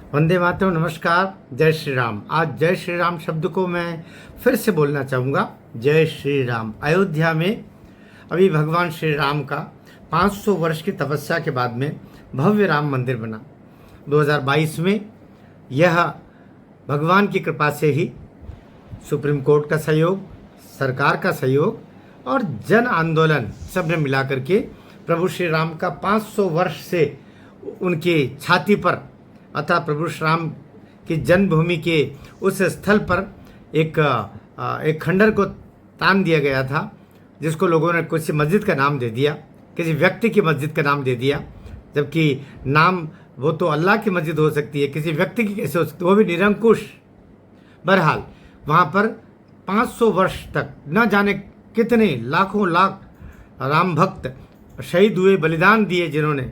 वंदे मातरम। नमस्कार। जय श्री राम। आज जय श्री राम शब्द को मैं फिर से बोलना चाहूँगा। जय श्री राम। अयोध्या में अभी भगवान श्री राम का 500 वर्ष की तपस्या के बाद में भव्य राम मंदिर बना 2022 में। यह भगवान की कृपा से ही सुप्रीम कोर्ट का सहयोग, सरकार का सहयोग और जन आंदोलन सब ने मिला करके प्रभु श्री राम का 500 वर्ष से उनकी छाती पर अतः प्रभु श्री राम की जन्मभूमि के उस स्थल पर एक खंडर को तान दिया गया था, जिसको लोगों ने किसी मस्जिद का नाम दे दिया, किसी व्यक्ति की मस्जिद का नाम दे दिया। जबकि नाम वो तो अल्लाह की मस्जिद हो सकती है, किसी व्यक्ति की कैसे हो सकती है, वो भी निरंकुश। बहरहाल वहाँ पर 500 वर्ष तक न जाने कितने लाखों लाख राम भक्त शहीद हुए, बलिदान दिए, जिन्होंने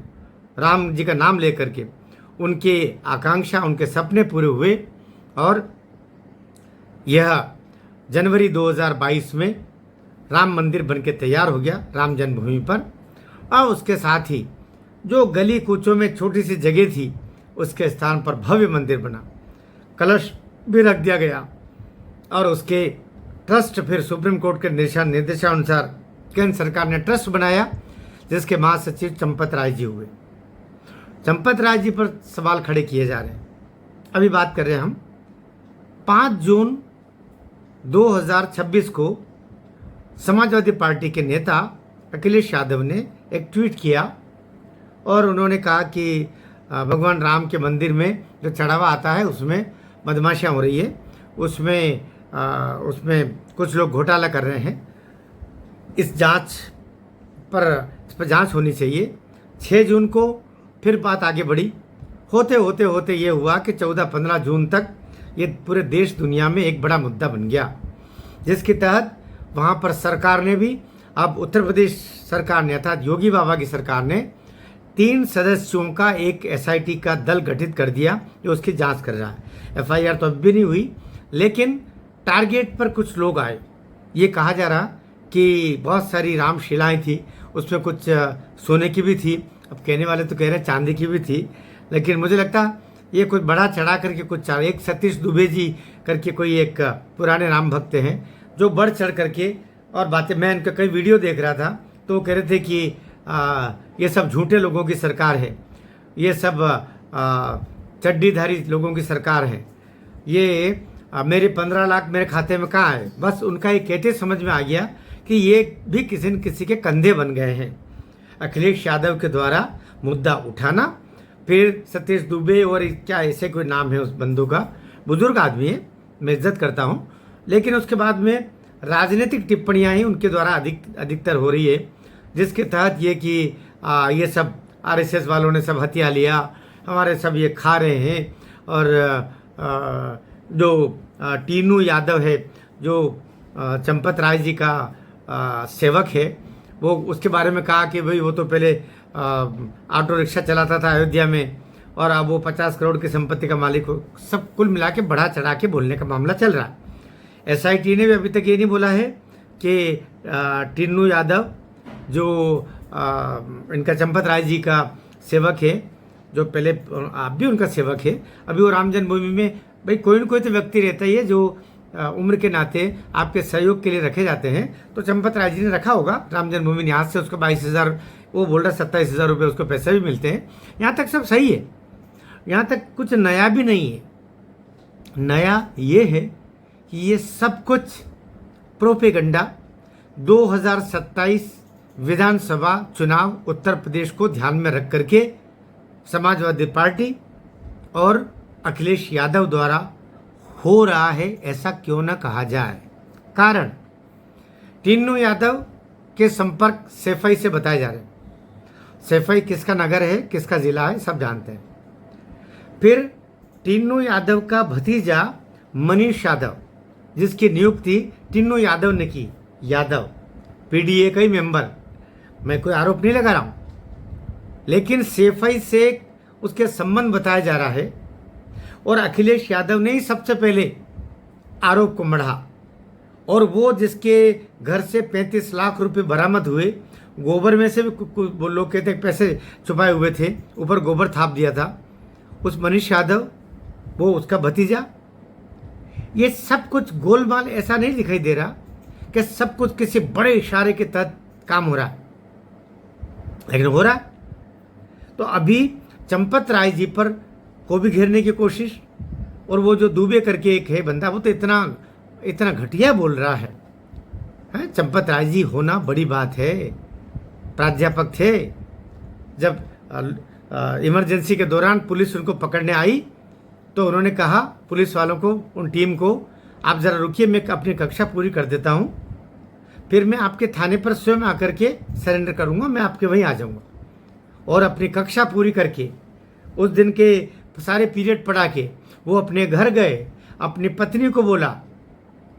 राम जी का नाम लेकर के उनके आकांक्षा, उनके सपने पूरे हुए। और यह जनवरी 2022 में राम मंदिर बनके तैयार हो गया राम जन्मभूमि पर। और उसके साथ ही जो गली कूचों में छोटी सी जगह थी, उसके स्थान पर भव्य मंदिर बना, कलश भी रख दिया गया। और उसके ट्रस्ट फिर सुप्रीम कोर्ट के निर्देशानुसार केंद्र सरकार ने ट्रस्ट बनाया, जिसके महासचिव चंपत राय जी हुए। चंपत राय जी पर सवाल खड़े किए जा रहे हैं। अभी बात कर रहे हैं हम 5 जून 2026 को समाजवादी पार्टी के नेता अखिलेश यादव ने एक ट्वीट किया और उन्होंने कहा कि भगवान राम के मंदिर में जो चढ़ावा आता है उसमें बदमाशियाँ हो रही है, उसमें कुछ लोग घोटाला कर रहे हैं। इस पर जांच होनी चाहिए। 6 जून को फिर बात आगे बढ़ी। होते होते ये हुआ कि 14-15 जून तक ये पूरे देश दुनिया में एक बड़ा मुद्दा बन गया, जिसके तहत वहाँ पर सरकार ने भी, अब उत्तर प्रदेश सरकार ने अर्थात योगी बाबा की सरकार ने 3 सदस्यों का एक SIT का दल गठित कर दिया, जो उसकी जांच कर रहा है। FIR तो अब भी नहीं हुई, लेकिन टारगेट पर कुछ लोग आए। ये कहा जा रहा कि बहुत सारी रामशिलाएँ थी, उसमें कुछ सोने की भी थी, अब कहने वाले तो कह रहे हैं चांदी की भी थी, लेकिन मुझे लगता ये कुछ बड़ा चढ़ा करके कुछ एक सतीश दुबे जी करके कोई एक पुराने राम भक्त हैं, जो बढ़ चढ़ करके और बातें, मैं इनका कई वीडियो देख रहा था तो वो कह रहे थे कि ये सब झूठे लोगों की सरकार है, ये सब चड्डीधारी लोगों की सरकार है, ये मेरे 15 लाख मेरे खाते में कहाँ है। बस उनका ये कहते समझ में आ गया कि ये भी किसी न किसी के कंधे बन गए हैं। अखिलेश यादव के द्वारा मुद्दा उठाना, फिर सतीश दुबे और क्या ऐसे कोई नाम है उस बंधु का, बुजुर्ग आदमी है, मैं इज्जत करता हूँ, लेकिन उसके बाद में राजनीतिक टिप्पणियाँ ही उनके द्वारा अधिकतर हो रही है, जिसके तहत ये कि ये सब RSS वालों ने सब हथिया लिया, हमारे सब ये खा रहे हैं। और जो टीनू यादव है, जो चंपत राय जी का सेवक है, वो उसके बारे में कहा कि भाई वो तो पहले ऑटो रिक्शा चलाता था अयोध्या में और अब वो 50 करोड़ की संपत्ति का मालिक हो। सब कुल मिला के बढ़ा चढ़ा के बोलने का मामला चल रहा है। SIT ने भी अभी तक ये नहीं बोला है कि टीनू यादव जो इनका चंपत राय जी का सेवक है, जो पहले आप भी उनका सेवक है, अभी वो राम जन्मभूमि में, भाई कोई न कोई तो व्यक्ति रहता ही है जो उम्र के नाते आपके सहयोग के लिए रखे जाते हैं। तो चंपत राय जी ने रखा होगा राम जन्मभूमि न्यास से, उसको 22,000, वो बोल रहा 27,000 रुपये उसको पैसे भी मिलते हैं। यहाँ तक सब सही है, यहाँ तक कुछ नया भी नहीं है। नया ये है कि ये सब कुछ प्रोपेगंडा 2027 विधानसभा चुनाव उत्तर प्रदेश को ध्यान में रख करके समाजवादी पार्टी और अखिलेश यादव द्वारा हो रहा है, ऐसा क्यों न कहा जाए। कारण टीनू यादव के संपर्क सैफई से बताए जा रहे हैं। सैफई किसका नगर है, किसका जिला है, सब जानते हैं। फिर टीनू यादव का भतीजा मनीष यादव, जिसकी नियुक्ति टीनू यादव ने की, यादव PDA का ही मेंबर, मैं कोई आरोप नहीं लगा रहा हूँ, लेकिन सैफई से उसके संबंध बताया जा रहा है। और अखिलेश यादव ने ही सबसे पहले आरोप को मढ़ा, और वो जिसके घर से 35 लाख रुपए बरामद हुए, गोबर में से भी लोग कहते पैसे छुपाए हुए थे, ऊपर गोबर थाप दिया था, उस मनीष यादव वो उसका भतीजा। ये सब कुछ गोलमाल ऐसा नहीं दिखाई दे रहा कि सब कुछ किसी बड़े इशारे के तहत काम हो रहा है, लेकिन हो रहा है। तो अभी चंपत राय जी पर को भी घेरने की कोशिश, और वो जो दुबे करके एक है बंदा, वो तो इतना घटिया बोल रहा है। चंपत राय जी होना बड़ी बात है, प्राध्यापक थे। जब इमरजेंसी के दौरान पुलिस उनको पकड़ने आई तो उन्होंने कहा पुलिस वालों को, उन टीम को, आप ज़रा रुकिए, मैं अपनी कक्षा पूरी कर देता हूँ, फिर मैं आपके थाने पर स्वयं आकर के सरेंडर करूँगा, मैं आपके वहीं आ जाऊँगा। और अपनी कक्षा पूरी करके उस दिन के सारे पीरियड पढ़ा के वो अपने घर गए, अपनी पत्नी को बोला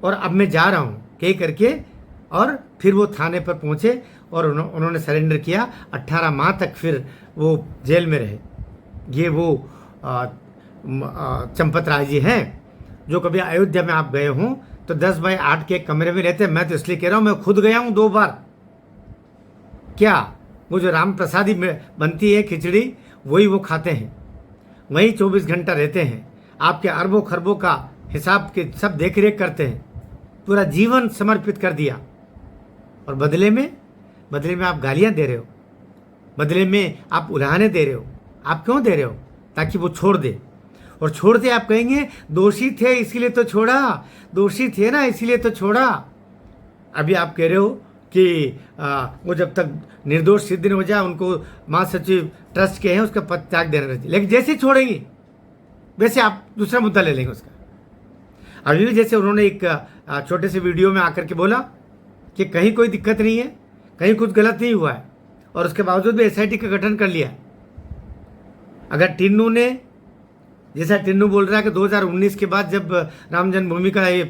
और अब मैं जा रहा हूँ कह करके, और फिर वो थाने पर पहुँचे और उन्होंने सरेंडर किया। 18 माह तक फिर वो जेल में रहे। ये वो चंपत राय जी हैं। जो कभी अयोध्या में आप गए हों तो 10 बाय 8 के एक कमरे में रहते हैं। मैं तो इसलिए कह रहा हूँ, मैं खुद गया हूँ 2 बार। क्या वो जो राम प्रसादी में बनती है खिचड़ी, वही वो खाते हैं, वहीं 24 घंटा रहते हैं, आपके अरबों खरबों का हिसाब के सब देख रेख करते हैं, पूरा जीवन समर्पित कर दिया। और बदले में आप गालियां दे रहे हो, बदले में आप उलाहने दे रहे हो। आप क्यों दे रहे हो? ताकि वो छोड़ दे, और छोड़ते आप कहेंगे दोषी थे इसीलिए तो छोड़ा, दोषी थे ना इसीलिए तो छोड़ा। अभी आप कह रहे हो कि वो जब तक निर्दोष सिद्ध हो जाए उनको महासचिव ट्रस्ट के हैं उसका पद त्याग देना चाहिए, लेकिन जैसे छोड़ेंगे वैसे आप दूसरा मुद्दा ले लेंगे उसका। अभी भी जैसे उन्होंने एक छोटे से वीडियो में आकर के बोला कि कहीं कोई दिक्कत नहीं है, कहीं कुछ गलत नहीं हुआ है, और उसके बावजूद भी एसआईटी का गठन कर लिया। अगर टिन्नू ने, जैसा टिन्नू बोल रहा है कि 2019 के बाद जब राम जन्मभूमि का ये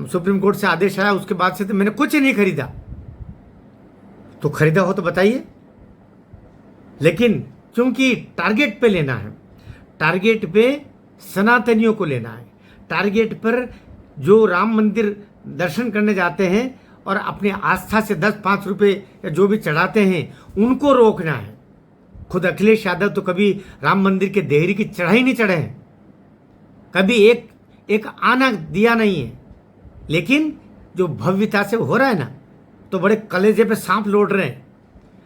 सुप्रीम कोर्ट से आदेश आया उसके बाद से तो मैंने कुछ ही नहीं खरीदा, तो खरीदा हो तो बताइए। लेकिन क्योंकि टारगेट पे लेना है, टारगेट पे सनातनियों को लेना है, टारगेट पर जो राम मंदिर दर्शन करने जाते हैं और अपनी आस्था से 10-5 रुपए या जो भी चढ़ाते हैं उनको रोकना है। खुद अखिलेश यादव तो कभी राम मंदिर के देहरी की चढ़ाई नहीं चढ़े हैं, कभी एक आना दिया नहीं है। लेकिन जो भव्यता से हो रहा है ना, तो बड़े कलेजे पे सांप लौट रहे हैं।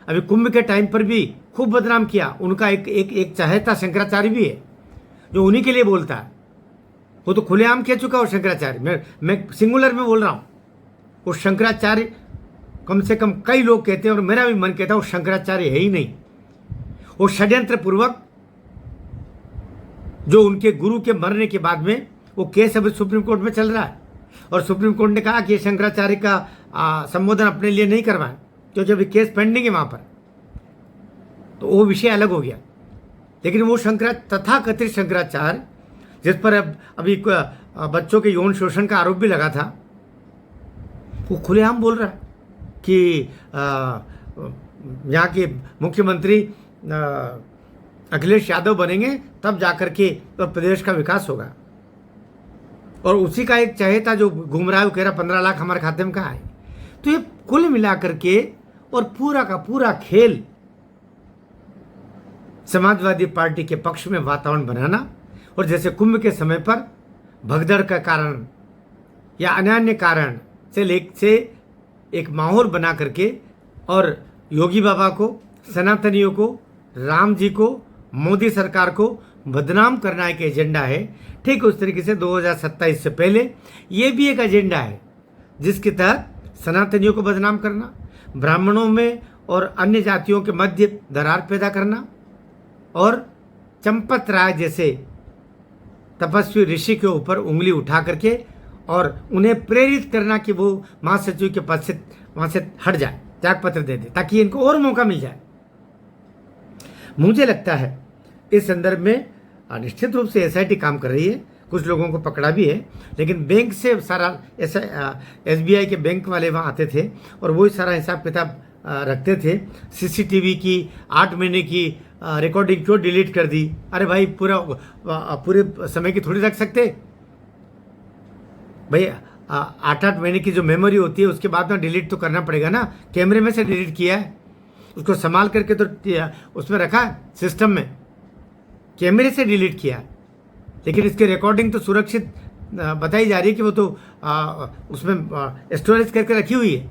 अभी कुंभ के टाइम पर भी खूब बदनाम किया। उनका एक चहेता शंकराचार्य भी है जो उन्हीं के लिए बोलता है। वो तो खुलेआम कह चुका हो शंकराचार्य, मैं सिंगुलर में बोल रहा हूँ। वो शंकराचार्य कम से कम कई लोग कहते हैं और मेरा भी मन कहता है वो शंकराचार्य है ही नहीं। वो षड्यंत्र पूर्वक जो उनके गुरु के मरने के बाद में वो केस अभी सुप्रीम कोर्ट में चल रहा है, और सुप्रीम कोर्ट ने कहा कि शंकराचार्य का संबोधन अपने लिए नहीं करवाएं क्योंकि अभी केस पेंडिंग है वहाँ पर, तो वो विषय अलग हो गया। लेकिन वो तथाकथित शंकराचार्य जिस पर अभी बच्चों के यौन शोषण का आरोप भी लगा था, वो खुलेआम बोल रहा है कि यहाँ के मुख्यमंत्री अखिलेश यादव बनेंगे तब जाकर के तो प्रदेश का विकास होगा। और उसी का एक चहेता जो घूम रहा है वो कह रहा 15 लाख हमारे खाते में कहाँ है। तो ये कुल मिलाकर के और पूरा का पूरा खेल समाजवादी पार्टी के पक्ष में वातावरण बनाना, और जैसे कुंभ के समय पर भगदड़ का कारण या अन्य कारण से एक माहौल बना करके और योगी बाबा को, सनातनियों को, राम जी को, मोदी सरकार को बदनाम करना एक एजेंडा है। ठीक उस तरीके से 2027 से पहले ये भी एक एजेंडा है जिसके तहत सनातनियों को बदनाम करना, ब्राह्मणों में और अन्य जातियों के मध्य दरार पैदा करना, और चंपत राय जैसे तपस्वी ऋषि के ऊपर उंगली उठा करके और उन्हें प्रेरित करना कि वो महासचिव के पद से वहाँ से हट जाए, त्यागपत्र दे दे, ताकि इनको और मौका मिल जाए। मुझे लगता है इस संदर्भ में निश्चित रूप से एसआईटी काम कर रही है, कुछ लोगों को पकड़ा भी है, लेकिन बैंक से सारा एसबीआई के बैंक वाले वहाँ आते थे और वही सारा हिसाब किताब रखते थे। सीसीटीवी की 8 महीने की रिकॉर्डिंग क्यों डिलीट कर दी? अरे भाई पूरे समय की थोड़ी रख सकते भाई। 8-8 महीने की जो मेमोरी होती है उसके बाद में डिलीट तो करना पड़ेगा ना। कैमरे में से डिलीट किया है, उसको संभाल करके तो उसमें रखा है सिस्टम में, कैमरे से डिलीट किया है, लेकिन इसकी रिकॉर्डिंग तो सुरक्षित बताई जा रही है कि वो तो उसमें स्टोरेज करके रखी हुई है,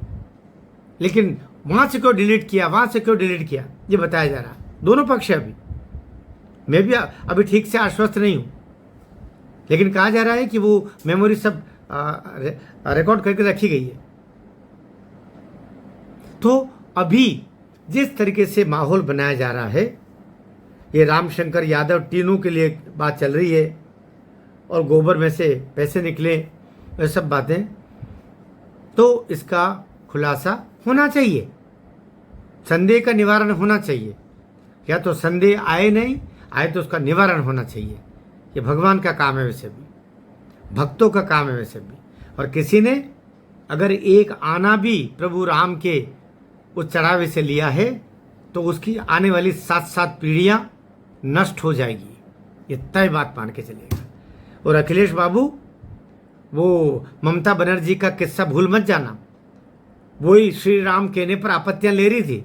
लेकिन वहाँ से क्यों डिलीट किया, वहाँ से क्यों डिलीट किया, ये बताया जा रहा। दोनों पक्ष है। अभी मैं भी अभी ठीक से आश्वस्त नहीं हूँ, लेकिन कहा जा रहा है कि वो मेमोरी सब रिकॉर्ड करके रखी गई है। तो अभी जिस तरीके से माहौल बनाया जा रहा है, ये रामशंकर यादव टीनू के लिए बात चल रही है, और गोबर में से पैसे निकले, ये सब बातें, तो इसका खुलासा होना चाहिए, संदेह का निवारण होना चाहिए। या तो संदेह आए नहीं आए तो उसका निवारण होना चाहिए। ये भगवान का काम है, वैसे भी भक्तों का काम है वैसे भी। और किसी ने अगर एक आना भी प्रभु राम के उस चढ़ावे से लिया है तो उसकी आने वाली 7 पीढ़ियां नष्ट हो जाएगी, ये तय बात मान के चलेगा। और अखिलेश बाबू, वो ममता बनर्जी का किस्सा भूल मत जाना। वही श्री राम कहने पर आपत्तियां ले रही थी,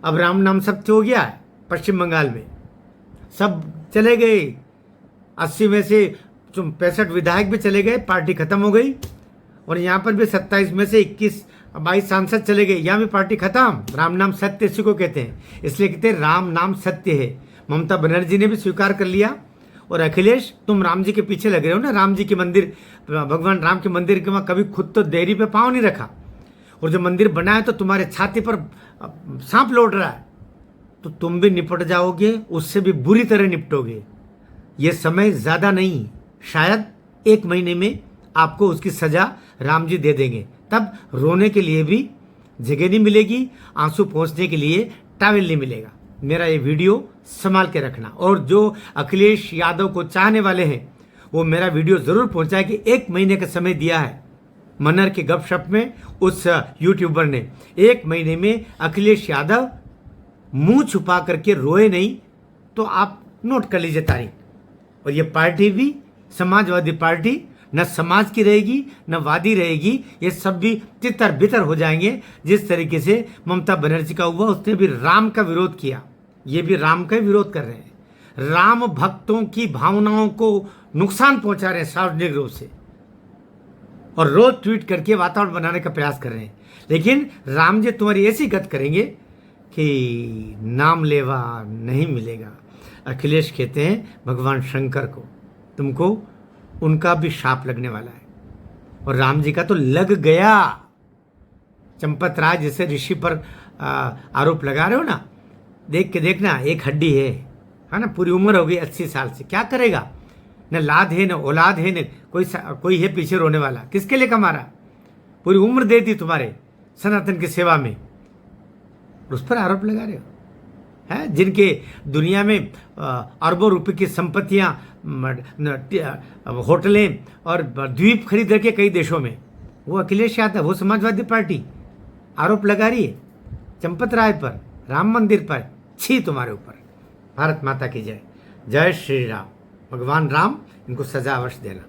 अब राम नाम सत्य हो गया है। पश्चिम बंगाल में सब चले गए, 80 में से 65 विधायक भी चले गए, पार्टी खत्म हो गई। और यहाँ पर भी 27 में से 21-22 सांसद चले गए, यहाँ भी पार्टी खत्म। राम नाम सत्य इसी को कहते हैं, इसलिए कहते हैं राम नाम सत्य है। ममता बनर्जी ने भी स्वीकार कर लिया। और अखिलेश, तुम राम जी के पीछे लग रहे हो ना, राम जी के मंदिर, भगवान राम के मंदिर के वहाँ कभी खुद तो देहरी पे पाँव नहीं रखा, और जो मंदिर बना है तो तुम्हारे छाती पर सांप लौट रहा है, तो तुम भी निपट जाओगे, उससे भी बुरी तरह निपटोगे। ये समय ज़्यादा नहीं, शायद 1 महीने में आपको उसकी सज़ा राम जी दे देंगे। तब रोने के लिए भी जगह नहीं मिलेगी, आंसू पोंछने के लिए टॉवेल नहीं मिलेगा। मेरा ये वीडियो संभाल के रखना, और जो अखिलेश यादव को चाहने वाले हैं वो मेरा वीडियो ज़रूर पहुंचाए कि 1 महीने का समय दिया है मनर के गपशप में उस यूट्यूबर ने। 1 महीने में अखिलेश यादव मुंह छुपा करके रोए नहीं तो आप नोट कर लीजिए तारीख। और ये पार्टी भी समाजवादी पार्टी न समाज की रहेगी न वादी रहेगी, ये सब भी तितर बितर हो जाएंगे। जिस तरीके से ममता बनर्जी का हुआ, उसने भी राम का विरोध किया, ये भी राम का विरोध कर रहे हैं, राम भक्तों की भावनाओं को नुकसान पहुंचा रहे हैं सार्वजनिक रूप से, और रोज ट्वीट करके वातावरण बनाने का प्रयास कर रहे हैं। लेकिन राम जी तुम्हारी ऐसी गत करेंगे कि नाम लेवा नहीं मिलेगा। अखिलेश कहते हैं भगवान शंकर को, तुमको उनका भी शाप लगने वाला है, और राम जी का तो लग गया। चंपत राय जैसे ऋषि पर आरोप लगा रहे हो ना, देख के देखना, एक हड्डी है ना, पूरी उम्र हो गई 80 साल से, क्या करेगा, न लाद है न औलाद है, न कोई है पीछे रोने वाला। किसके लिए कमा रहा, पूरी उम्र दे दी तुम्हारे सनातन की सेवा में, उस पर आरोप लगा रहे हो हैं। जिनके दुनिया में अरबों रुपए की संपत्तियां, होटलें और द्वीप खरीद रखे कई देशों में, वो अखिलेश यादव, वो समाजवादी पार्टी आरोप लगा रही है चंपत राय पर, राम मंदिर पर। छी तुम्हारे ऊपर। भारत माता की जय। जय श्री राम। भगवान राम इनको सजा अवश्य देना।